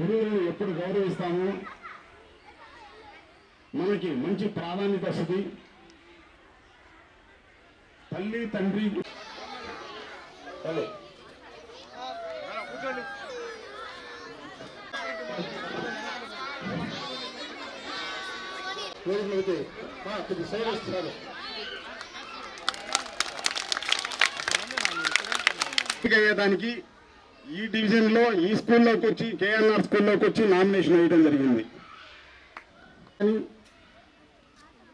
గురువుని ఎప్పుడు గౌరవిస్తామో మనకి మంచి ప్రాధాన్యత వస్తుంది. తల్లి తండ్రి కొద్ది సైడ్ వస్తున్నారు. అయ్యేదానికి ఈ డివిజన్లో ఈ స్కూల్లోకి వచ్చి కేఎన్ఆర్ స్కూల్లోకి వచ్చి నామినేషన్ వేయడం జరిగింది.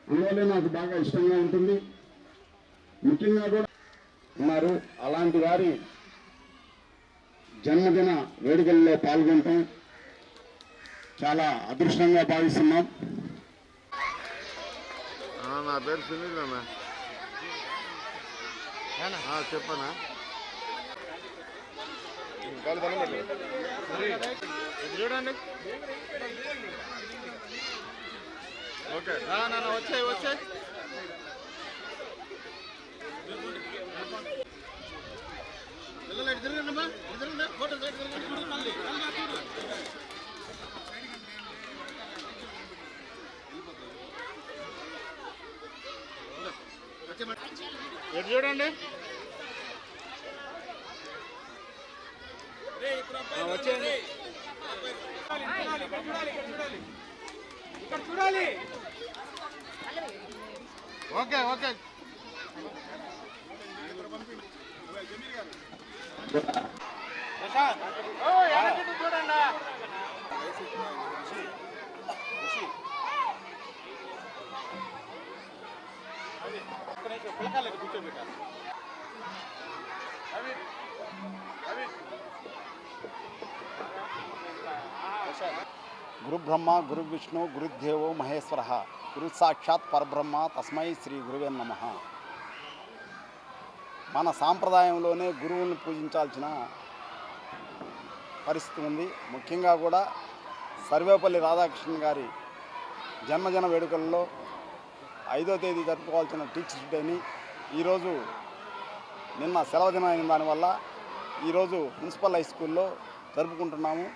అందువల్లే నాకు బాగా ఇష్టంగా ఉంటుంది. ముఖ్యంగా కూడా ఉన్నారు. అలాంటి వారి జన్మదిన వేడుకల్లో పాల్గొనటం చాలా అదృష్టంగా భావిస్తున్నాం. నా పేరు సునీల్ అన్న. చెప్పనా? చూడండి. ఓకే వచ్చాయి వచ్చాయి. ఎటు చూడండి. వచ్చేయండి. ఇక్కడ చూడాలి. Okay okay. చూడండి. పిల్లకాయలు కూర్చోబెట్టాలి. గురు బ్రహ్మ గురు విష్ణు గురుదేవో మహేశ్వర గురు సాక్షాత్ పరబ్రహ్మ తస్మై శ్రీ గురువే నమః. మన సాంప్రదాయంలోనే గురువుని పూజించాల్సిన పరిస్థితి ఉంది. ముఖ్యంగా కూడా సర్వేపల్లి రాధాకృష్ణన్ గారి జన్మదిన వేడుకల్లో 5వ తేదీ జరుపుకోవాల్సిన టీచర్స్ డేని ఈరోజు నిన్న సెలవు దినం అయిన దానివల్ల ఈరోజు మున్సిపల్ హై స్కూల్లో జరుపుకుంటున్నాము.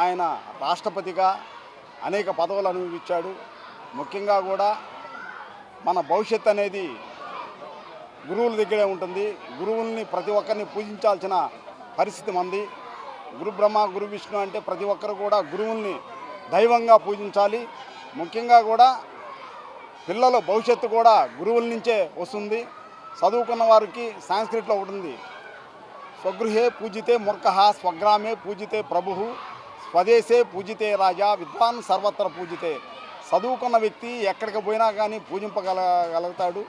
ఆయన రాష్ట్రపతిగా అనేక పదవులు అనుభవించాడు. ముఖ్యంగా కూడా మన భవిష్యత్తు అనేది గురువుల దగ్గరే ఉంటుంది. గురువుల్ని ప్రతి ఒక్కరిని పూజించాల్సిన పరిస్థితి మంది. గురు బ్రహ్మ గురు విష్ణు అంటే ప్రతి ఒక్కరు కూడా గురువుల్ని దైవంగా పూజించాలి. ముఖ్యంగా కూడా పిల్లల భవిష్యత్తు కూడా గురువుల నుంచే వస్తుంది. చదువుకున్న వారికి సాంస్క్రిట్లో ఉంటుంది, స్వగృహే పూజితే మూర్ఖః స్వగ్రామే పూజితే ప్రభుః స్వదేశే పూజితే రాజా విద్వాన్ సర్వత్ర పూజితే. చదువుకున్న వ్యక్తి ఎక్కడికి పోయినా కానీ పూజింపగలుగుతాడు.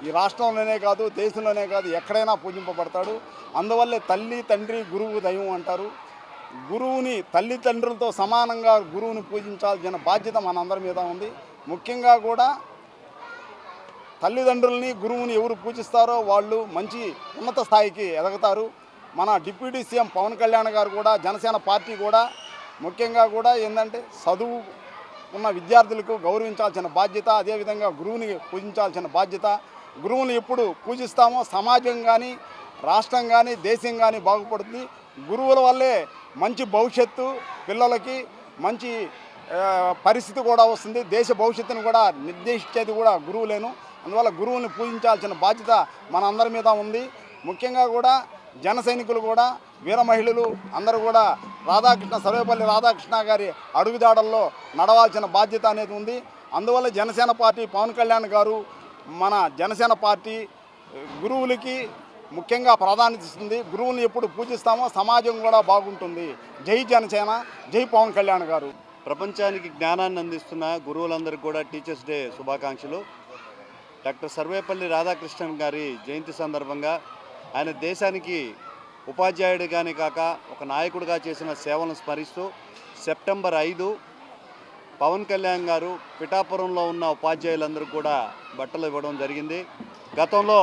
ఈ రాష్ట్రంలోనే కాదు, దేశంలోనే కాదు, ఎక్కడైనా పూజింపబడతాడు. అందువల్లే తల్లి తండ్రి గురువు దైవం అంటారు. గురువుని తల్లిదండ్రులతో సమానంగా గురువుని పూజించాల్సిన బాధ్యత మనందరి మీద ఉంది. ముఖ్యంగా కూడా తల్లిదండ్రులని గురువుని ఎవరు పూజిస్తారో వాళ్ళు మంచి ఉన్నత స్థాయికి ఎదగతారు. మన డిప్యూటీ సీఎం పవన్ కళ్యాణ్ గారు కూడా జనసేన పార్టీ కూడా ముఖ్యంగా కూడా ఏంటంటే చదువు ఉన్న విద్యార్థులకు గౌరవించాల్సిన బాధ్యత, అదేవిధంగా గురువుని పూజించాల్సిన బాధ్యత. గురువుని ఎప్పుడు పూజిస్తామో సమాజం కానీ రాష్ట్రం కానీ దేశం కానీ బాగుపడుతుంది. గురువుల వల్లే మంచి భవిష్యత్తు పిల్లలకి మంచి పరిస్థితి కూడా వస్తుంది. దేశ భవిష్యత్తును కూడా నిర్దేశించేది కూడా గురువులేను. అందువల్ల గురువుని పూజించాల్సిన బాధ్యత మనందరి మీద ఉంది. ముఖ్యంగా కూడా జన సైనికులు కూడా వీర మహిళలు అందరూ కూడా సర్వేపల్లి రాధాకృష్ణ గారి అడుగుజాడల్లో నడవాల్సిన బాధ్యత అనేది ఉంది. అందువల్ల జనసేన పార్టీ పవన్ కళ్యాణ్ గారు మన జనసేన పార్టీ గురువులకి ముఖ్యంగా ప్రాధాన్యత ఇస్తుంది. గురువుని ఎప్పుడు పూజిస్తామో సమాజం కూడా బాగుంటుంది. జై జనసేన, జై పవన్ కళ్యాణ్ గారు. ప్రపంచానికి జ్ఞానాన్ని అందిస్తున్న గురువులందరికీ కూడా టీచర్స్ డే శుభాకాంక్షలు. డాక్టర్ సర్వేపల్లి రాధాకృష్ణన్ గారి జయంతి సందర్భంగా ఆయన దేశానికి ఉపాధ్యాయుడిగానే కాక ఒక నాయకుడిగా చేసిన సేవలను స్మరిస్తూ సెప్టెంబర్ 5 పవన్ కళ్యాణ్ గారు పిఠాపురంలో ఉన్న ఉపాధ్యాయులందరూ కూడా బట్టలు ఇవ్వడం జరిగింది. గతంలో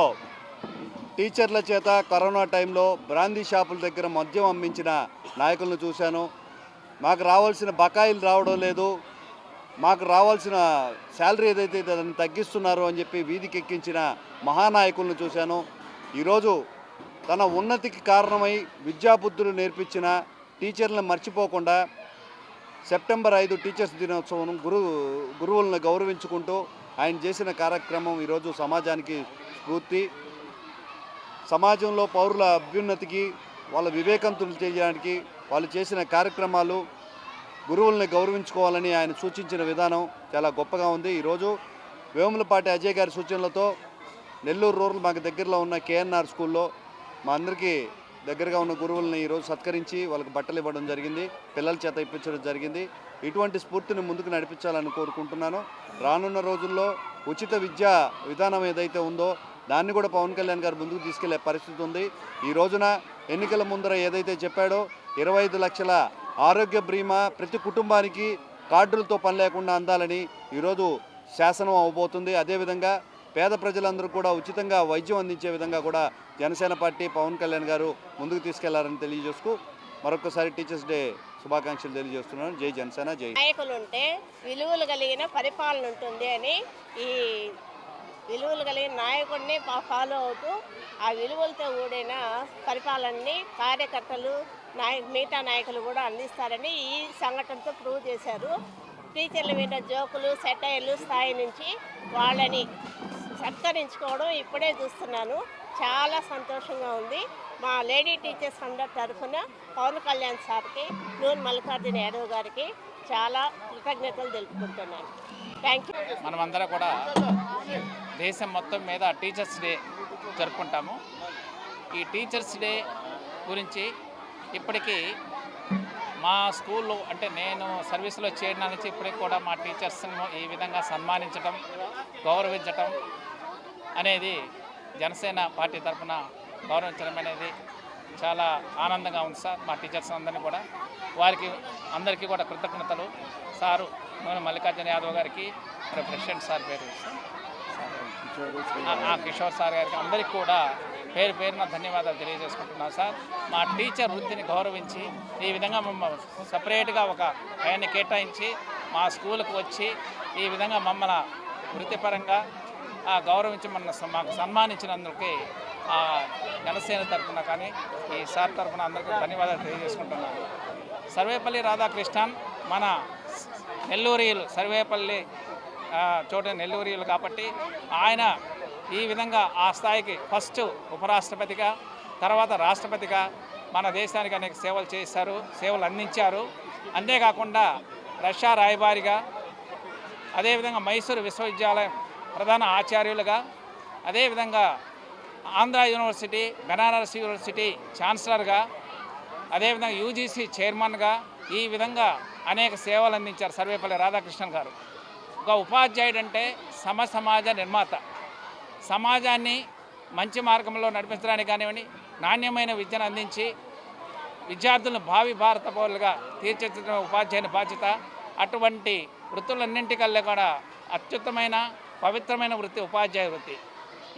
టీచర్ల చేత కరోనా టైంలో బ్రాందీ షాపుల దగ్గర మద్యం అమ్మించిన నాయకులను చూశాను. మాకు రావాల్సిన బకాయిలు రావడం లేదు, మాకు రావాల్సిన శాలరీ ఏదైతే దాన్ని తగ్గిస్తున్నారో అని చెప్పి వీధికి ఎక్కించిన మహానాయకులను చూశాను. ఈరోజు తన ఉన్నతికి కారణమై విద్యాబుద్ధులు నేర్పించిన టీచర్లను మర్చిపోకుండా సెప్టెంబర్ 5 టీచర్స్ దినోత్సవం గురువులను గౌరవించుకుంటూ ఆయన చేసిన కార్యక్రమం ఈరోజు సమాజానికి స్ఫూర్తి. సమాజంలో పౌరుల అభ్యున్నతికి, వాళ్ళ వివేకంతులు చేయడానికి వాళ్ళు చేసిన కార్యక్రమాలు, గురువుల్ని గౌరవించుకోవాలని ఆయన సూచించిన విధానం చాలా గొప్పగా ఉంది. ఈరోజు వేములపాటి అజయ్ గారి సూచనలతో నెల్లూరు రూరల్ మాకు దగ్గరలో ఉన్న కేఎన్ఆర్ స్కూల్లో మా అందరికీ దగ్గరగా ఉన్న గురువుల్ని ఈరోజు సత్కరించి వాళ్ళకి బట్టలు ఇవ్వడం జరిగింది, పిల్లల చేత ఇప్పించడం జరిగింది. ఇటువంటి స్ఫూర్తిని ముందుకు నడిపించాలని కోరుకుంటున్నాను. రానున్న రోజుల్లో ఉచిత విద్యా విధానం ఏదైతే ఉందో దాన్ని కూడా పవన్ కళ్యాణ్ గారు ముందుకు తీసుకెళ్లే పరిస్థితి ఉంది. ఈ రోజున ఎన్నికల ముందర ఏదైతే చెప్పాడో 25 లక్షల ఆరోగ్య బీమా ప్రతి కుటుంబానికి కార్డులతో పని లేకుండా అందాలని ఈరోజు శాసనం అవబోతుంది. అదేవిధంగా పేద ప్రజలందరూ కూడా ఉచితంగా వైద్యం అందించే విధంగా కూడా జనసేన పార్టీ పవన్ కళ్యాణ్ గారు ముందుకు తీసుకెళ్లారని తెలియజేస్తూ మరొకసారి టీచర్స్ డే శుభాకాంక్షలు తెలియజేస్తున్నాను. జై జనసేన, జై. నాయకులు ఉంటే విలువలు కలిగిన పరిపాలన ఉంటుంది అని, ఈ విలువలు కలిగిన నాయకుడిని ఫాలో అవుతూ ఆ విలువలతో కూడిన పరిపాలనని కార్యకర్తలు మిగతా నాయకులు కూడా అందిస్తారని ఈ సంఘటనతో ప్రూవ్ చేశారు. టీచర్ల మీద జోకులు, సెటైర్లు స్థాయి నుంచి వాళ్ళని సత్కరించుకోవడం ఇప్పుడే చూస్తున్నాను. చాలా సంతోషంగా ఉంది. మా లేడీ టీచర్స్ అందరి తరఫున పవన్ కళ్యాణ్ సార్కి, నూన్ మల్లికార్జున యాదవ్ గారికి చాలా కృతజ్ఞతలు తెలుపుకుంటున్నాను. Thank you. మనమందరం కూడా దేశం మొత్తం మీద టీచర్స్ డే జరుపుకుంటాము. ఈ టీచర్స్ డే గురించి ఇప్పటికీ మా స్కూల్లో, అంటే నేను సర్వీస్లో చేయడం నుంచి ఇప్పటికి కూడా మా టీచర్స్ను ఈ విధంగా సన్మానించడం, గౌరవించటం అనేది జనసేన పార్టీ తరఫున గౌరవించడం అనేది చాలా ఆనందంగా ఉంది సార్. మా టీచర్స్ అందరినీ కూడా, వారికి అందరికీ కూడా కృతజ్ఞతలు. సారు నూనె మల్లికార్జున యాదవ్ గారికి, ప్రెసిడెంట్ సార్ పేరు కిషోర్ సార్ గారికి, అందరికీ కూడా పేరు పేరున ధన్యవాదాలు తెలియజేసుకుంటున్నాను సార్. మా టీచర్ వృత్తిని గౌరవించి ఈ విధంగా మమ్మల్ని సపరేట్గా ఒక టైంని కేటాయించి మా స్కూల్కి వచ్చి ఈ విధంగా మమ్మల్ని వృత్తిపరంగా గౌరవించి మాకు సన్మానించినందుకు జనసేన తరఫున కానీ ఈ సార్ తరఫున అందరికీ ధన్యవాదాలు తెలియజేసుకుంటున్నాను. సర్వేపల్లి రాధాకృష్ణన్ మన నెల్లూరియలు, సర్వేపల్లి చోట నెల్లూరియలు కాబట్టి ఆయన ఈ విధంగా ఆ స్థాయికి ఫస్ట్ ఉపరాష్ట్రపతిగా, తర్వాత రాష్ట్రపతిగా మన దేశానికి అనేక సేవలు చేశారు, సేవలు అందించారు. అంతేకాకుండా రష్యా రాయబారిగా, అదేవిధంగా మైసూరు విశ్వవిద్యాలయం ప్రధాన ఆచార్యులుగా, అదేవిధంగా ఆంధ్ర యూనివర్సిటీ, బెనారస్ యూనివర్సిటీ ఛాన్సలర్గా, అదేవిధంగా యూజీసీ చైర్మన్గా ఈ విధంగా అనేక సేవలు అందించారు సర్వేపల్లి రాధాకృష్ణన్ గారు. ఒక ఉపాధ్యాయుడు అంటే సమాజ నిర్మాత. సమాజాన్ని మంచి మార్గంలో నడిపించడానికి కానివ్వండి, నాణ్యమైన విద్యను అందించి విద్యార్థులను భావి భారత పౌరులుగా తీర్చిదిద్దడం ఉపాధ్యాయుని బాధ్యత. అటువంటి వృత్తులన్నింటికల్లా కూడా అత్యుత్తమైన పవిత్రమైన వృత్తి ఉపాధ్యాయ వృత్తి.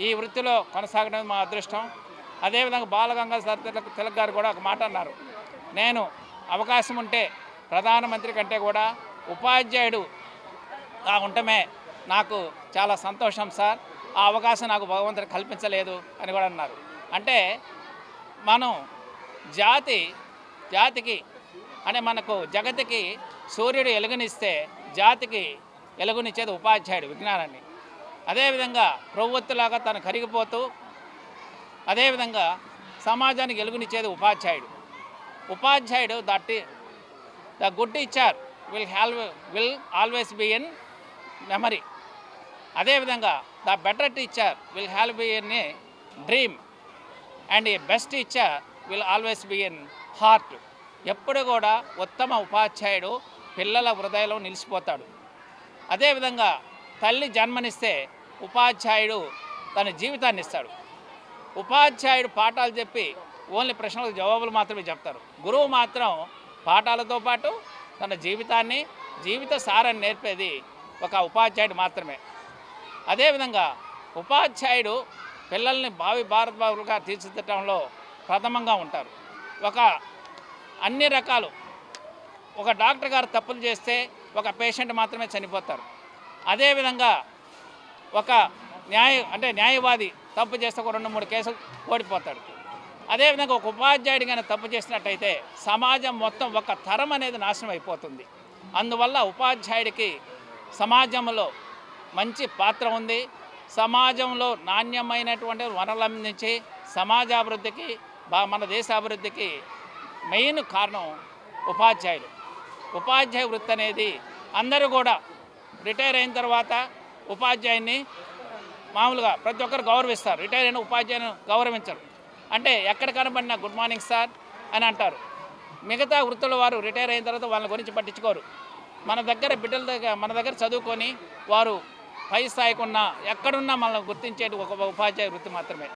ఈ వృత్తిలో కొనసాగడం మా అదృష్టం. అదేవిధంగా బాలగంగాధర తిలక్ గారు కూడా ఒక మాట అన్నారు, నేను అవకాశం ఉంటే ప్రధానమంత్రి కంటే కూడా ఉపాధ్యాయుడు ఉండటమే నాకు చాలా సంతోషం సార్, ఆ అవకాశం నాకు భగవంతుడు కల్పించలేదు అని కూడా అన్నారు. అంటే మనం జాతికి అంటే మనకు జగతికి సూర్యుడు ఎలుగునిస్తే జాతికి ఎలుగునిచ్చేది ఉపాధ్యాయుడు విజ్ఞానాన్ని. అదేవిధంగా ప్రవృత్తిలాగా తను కరిగిపోతూ అదేవిధంగా సమాజానికి ఎలుగునిచ్చేది ఉపాధ్యాయుడు. ఉపాధ్యాయుడు the good teacher will always be in memory. అదేవిధంగా the better teacher will be in a dream and a best teacher will always be in heart. ఎప్పుడు కూడా ఉత్తమ ఉపాధ్యాయుడు పిల్లల హృదయంలో నిలిచిపోతాడు. అదేవిధంగా తల్లి జన్మనిస్తే ఉపాధ్యాయుడు తన జీవితాన్ని ఇస్తాడు. ఉపాధ్యాయుడు పాఠాలు చెప్పి ఓన్లీ ప్రశ్నలకు జవాబులు మాత్రమే చెప్తారు. గురువు మాత్రం పాఠాలతో పాటు తన జీవిత సారాన్ని నేర్పేది ఒక ఉపాధ్యాయుడు మాత్రమే. అదేవిధంగా ఉపాధ్యాయుడు పిల్లల్ని భావి భారత పౌరులుగా తీర్చిదిద్దడంలో ప్రథమంగా ఉంటారు. అన్ని రకాలు ఒక డాక్టర్ గారు తప్పులు చేస్తే ఒక పేషెంట్ మాత్రమే చనిపోతారు. అదేవిధంగా ఒక న్యాయవాది తప్పు చేస్తే ఒక 2-3 కేసులు ఓడిపోతాడు. అదేవిధంగా ఒక ఉపాధ్యాయుడు కానీ తప్పు చేసినట్టయితే సమాజం మొత్తం ఒక తరం అనేది నాశనం అయిపోతుంది. అందువల్ల ఉపాధ్యాయుడికి సమాజంలో మంచి పాత్ర ఉంది. సమాజంలో నాణ్యమైనటువంటి వనరులు అందించి సమాజాభివృద్ధికి మన దేశాభివృద్ధికి మెయిన్ కారణం ఉపాధ్యాయులు. ఉపాధ్యాయ వృత్తి అనేది అందరూ కూడా రిటైర్ అయిన తర్వాత ఉపాధ్యాయుని మామూలుగా ప్రతి ఒక్కరు గౌరవిస్తారు. రిటైర్ అయిన ఉపాధ్యాయుని గౌరవించరు. అంటే ఎక్కడ కనబడినా గుడ్ మార్నింగ్ సార్ అని అంటారు. మిగతా వృత్తుల వారు రిటైర్ అయిన తర్వాత వాళ్ళ గురించి పట్టించుకోరు. మన దగ్గర చదువుకొని వారు పై స్థాయికి ఉన్న ఎక్కడున్నా మనల్ని గుర్తించేది ఒక ఉపాధ్యాయ వృత్తి మాత్రమే.